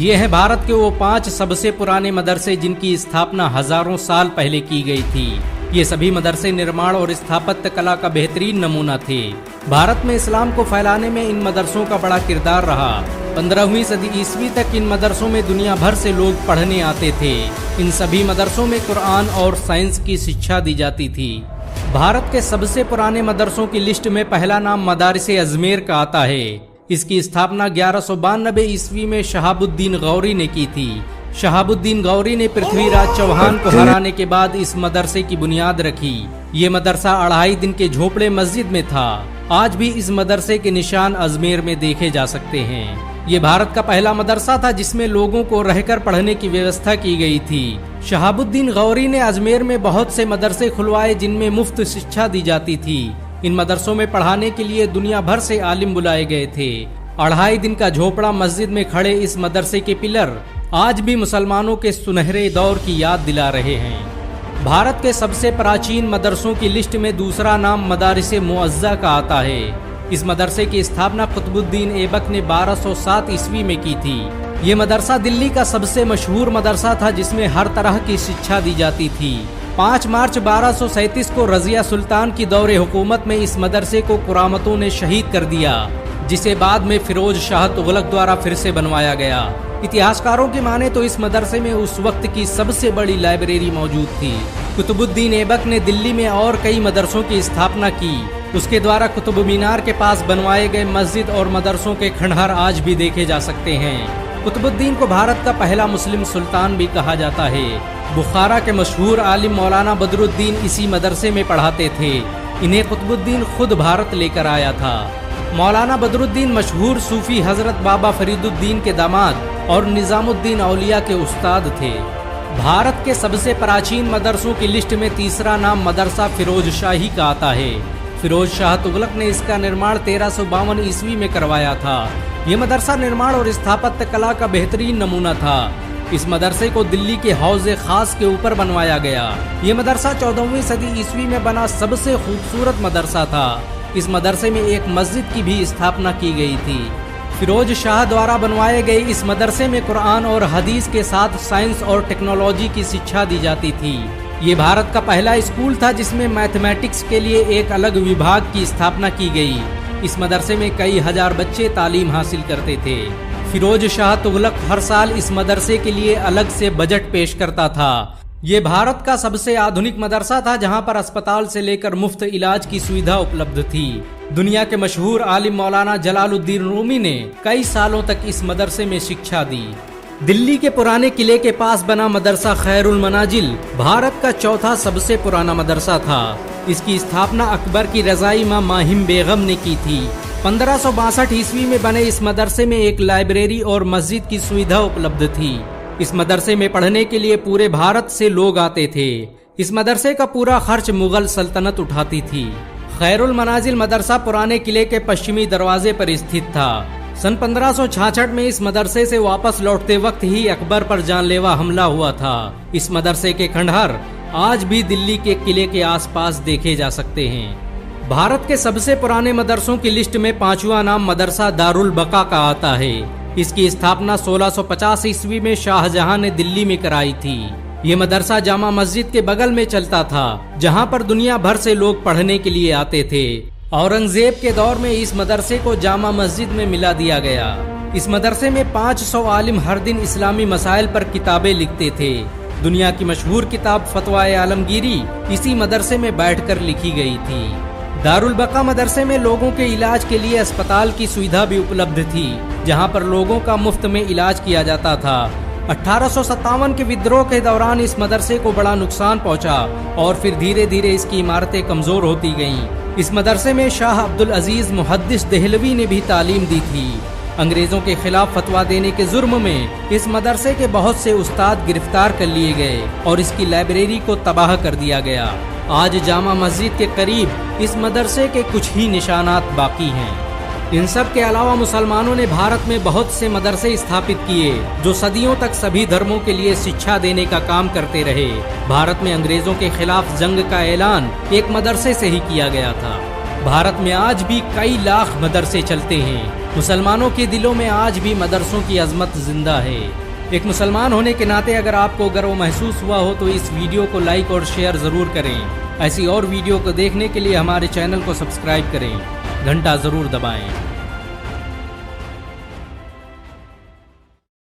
ये हैं भारत के वो 5 सबसे पुराने मदरसे जिनकी स्थापना हजारों साल पहले की गई थी। ये सभी मदरसे निर्माण और स्थापत्य कला का बेहतरीन नमूना थे। भारत में इस्लाम को फैलाने में इन मदरसों का बड़ा किरदार रहा। 15वीं सदी ईस्वी तक इन मदरसों में दुनिया भर से लोग पढ़ने आते थे। इन सभी मदरसों में कुरान और साइंस की शिक्षा दी जाती थी। भारत के सबसे पुराने मदरसों की लिस्ट में पहला नाम मदारिस अजमेर का आता है। इसकी स्थापना 1192 ईस्वी में शहाबुद्दीन गौरी ने की थी। शहाबुद्दीन गौरी ने पृथ्वीराज चौहान को हराने के बाद इस मदरसे की बुनियाद रखी। ये मदरसा 2.5 दिन के झोपड़े मस्जिद में था। आज भी इस मदरसे के निशान अजमेर में देखे जा सकते हैं। ये भारत का पहला मदरसा था जिसमें लोगों को रहकर पढ़ने की व्यवस्था की गई थी। शहाबुद्दीन गौरी ने अजमेर में बहुत से मदरसे खुलवाए जिनमें मुफ्त शिक्षा दी जाती थी। इन मदरसों में पढ़ाने के लिए दुनिया भर से आलिम बुलाए गए थे। 2.5 दिन का झोपड़ा मस्जिद में खड़े इस मदरसे के पिलर आज भी मुसलमानों के सुनहरे दौर की याद दिला रहे हैं। भारत के सबसे प्राचीन मदरसों की लिस्ट में दूसरा नाम मदारिस मुअज़्ज़ा का आता है। इस मदरसे की स्थापना कुतुबुद्दीन ऐबक ने 1207 ईस्वी में की थी। ये मदरसा दिल्ली का सबसे मशहूर मदरसा था जिसमें हर तरह की शिक्षा दी जाती थी। 5 मार्च 1237 को रजिया सुल्तान की दौरे हुकूमत में इस मदरसे को कुरामतों ने शहीद कर दिया, जिसे बाद में फिरोज शाह तुगलक द्वारा फिर से बनवाया गया। इतिहासकारों की माने तो इस मदरसे में उस वक्त की सबसे बड़ी लाइब्रेरी मौजूद थी। कुतुबुद्दीन ऐबक ने दिल्ली में और कई मदरसों की स्थापना की। उसके द्वारा कुतुब मीनार के पास बनवाए गए मस्जिद और मदरसों के खंडहर आज भी देखे जा सकते हैं। कुतुबुद्दीन को भारत का पहला मुस्लिम सुल्तान भी कहा जाता है। बुखारा के मशहूर आलिम मौलाना बदरुद्दीन इसी मदरसे में पढ़ाते थे। इन्हें कुतुबुद्दीन खुद भारत लेकर आया था। मौलाना बदरुद्दीन मशहूर सूफी हजरत बाबा फरीदुद्दीन के दामाद और निजामुद्दीन औलिया के उस्ताद थे। भारत के सबसे प्राचीन मदरसों की लिस्ट में तीसरा नाम मदरसा फिरोज शाही का आता है। फिरोज शाह तुगलक ने इसका निर्माण 1352 ईस्वी में करवाया था। ये मदरसा निर्माण और स्थापत्य कला का बेहतरीन नमूना था। इस मदरसे को दिल्ली के हौज़े खास के ऊपर बनवाया गया। ये मदरसा 14वीं सदी ईस्वी में बना सबसे खूबसूरत मदरसा था। इस मदरसे में एक मस्जिद की भी स्थापना की गई थी। फिरोज शाह द्वारा बनवाए गए इस मदरसे में कुरान और हदीस के साथ साइंस और टेक्नोलॉजी की शिक्षा दी जाती थी। ये भारत का पहला स्कूल था जिसमें मैथमेटिक्स के लिए एक अलग विभाग की स्थापना की गई। इस मदरसे में कई हजार बच्चे तालीम हासिल करते थे। फिरोज शाह तुगलक हर साल इस मदरसे के लिए अलग से बजट पेश करता था। ये भारत का सबसे आधुनिक मदरसा था जहां पर अस्पताल से लेकर मुफ्त इलाज की सुविधा उपलब्ध थी। दुनिया के मशहूर आलिम मौलाना जलालुद्दीन रूमी ने कई सालों तक इस मदरसे में शिक्षा दी। दिल्ली के पुराने किले के पास बना मदरसा खैरुल मनाजिल भारत का चौथा सबसे पुराना मदरसा था। इसकी स्थापना अकबर की रजाई मां माहिम बेगम ने की थी। 1562 ईस्वी में बने इस मदरसे में एक लाइब्रेरी और मस्जिद की सुविधा उपलब्ध थी। इस मदरसे में पढ़ने के लिए पूरे भारत से लोग आते थे। इस मदरसे का पूरा खर्च मुगल सल्तनत उठाती थी। खैरुल मनाजिल मदरसा पुराने किले के पश्चिमी दरवाजे पर स्थित था। सन 1566 में इस मदरसे से वापस लौटते वक्त ही अकबर पर जानलेवा हमला हुआ था। इस मदरसे के खंडहर आज भी दिल्ली के किले के आसपास देखे जा सकते हैं। भारत के सबसे पुराने मदरसों की लिस्ट में 5वां नाम मदरसा दारुल बका का आता है। इसकी स्थापना 1650 ईस्वी में शाहजहां ने दिल्ली में कराई थी। ये मदरसा जामा मस्जिद के बगल में चलता था जहां पर दुनिया भर से लोग पढ़ने के लिए आते थे। औरंगजेब के दौर में इस मदरसे को जामा मस्जिद में मिला दिया गया। इस मदरसे में 500 आलिम हर दिन इस्लामी मसाइल पर किताबें लिखते थे। दुनिया की मशहूर किताब फतवाए आलमगीरी इसी मदरसे में बैठकर लिखी गई थी। दारुल बका मदरसे में लोगों के इलाज के लिए अस्पताल की सुविधा भी उपलब्ध थी, जहां पर लोगों का मुफ्त में इलाज किया जाता था। 1857 के विद्रोह के दौरान इस मदरसे को बड़ा नुकसान पहुंचा और फिर धीरे धीरे इसकी इमारतें कमजोर होती गईं। इस मदरसे में शाह अब्दुल अजीज मुहद्दिस देहलवी ने भी तालीम दी थी। अंग्रेजों के खिलाफ फतवा देने के जुर्म में इस मदरसे के बहुत से उस्ताद गिरफ्तार कर लिए गए और इसकी लाइब्रेरी को तबाह कर दिया गया। आज जामा मस्जिद के करीब इस मदरसे के कुछ ही निशानात बाकी हैं। इन सब के अलावा मुसलमानों ने भारत में बहुत से मदरसे स्थापित किए जो सदियों तक सभी धर्मों के लिए शिक्षा देने का काम करते रहे। भारत में अंग्रेजों के खिलाफ जंग का ऐलान एक मदरसे से ही किया गया था। भारत में आज भी कई लाख मदरसे चलते हैं। मुसलमानों के दिलों में आज भी मदरसों की अजमत जिंदा है। एक मुसलमान होने के नाते अगर आपको गर्व महसूस हुआ हो तो इस वीडियो को लाइक और शेयर जरूर करें। ऐसी और वीडियो को देखने के लिए हमारे चैनल को सब्सक्राइब करें, घंटा जरूर दबाएं।